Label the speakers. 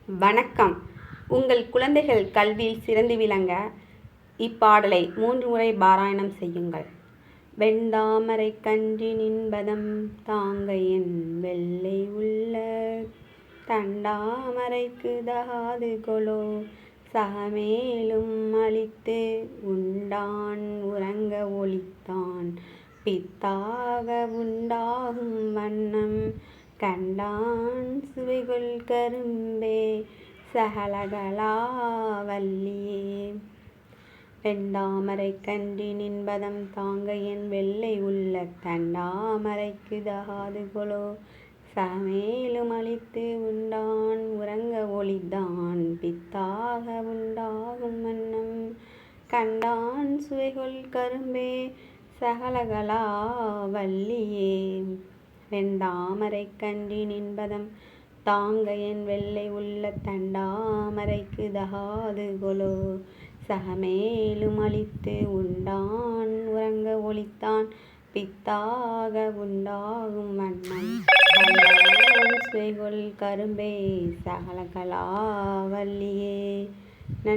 Speaker 1: வணக்கம். உங்கள் குழந்தைகள் கல்வியில் சிறந்து விளங்க இப்பாடலை 3 முறை பாராயணம் செய்யுங்கள். வெண்தாமரைக் கன்றினின்பதம் தாங்கையென் வெள்ளை உள்ள தண்டாமரைக்கு தகாது கொலோ சகமேலும் அளித்து உண்டான் உறங்க ஒளித்தான் பித்தாக உண்டாகும் வண்ணம் கண்டான் சுவைகொள் கரும்பே சகலகலா வல்லியே. வெண்டாமரைக் கன்றினின்பதம் தாங்கையென் வெள்ளை உள்ள தண்டாமரைக்கு தகாது கொலோ சகமேலும் அளித்து உண்டான் உறங்க ஒளித்தான் பித்தாக உண்டாகும் வண்ணம் கண்டான் சுவைகொள் கரும்பே சகலகலா வல்லியே. வெண்டாமரைக் கன்றினின்பதம் தாங்கையென் வெள்ளை உள்ள தண்டாமரைக்கு தகாது கொலோ சகமேலும் அளித்து உண்டான் உறங்க ஒளித்தான் பித்தாக உண்டாகும் வண்ணம் கண்டான் சுவைகொள் கரும்பே சகலகலா வல்லியே. நன்றி.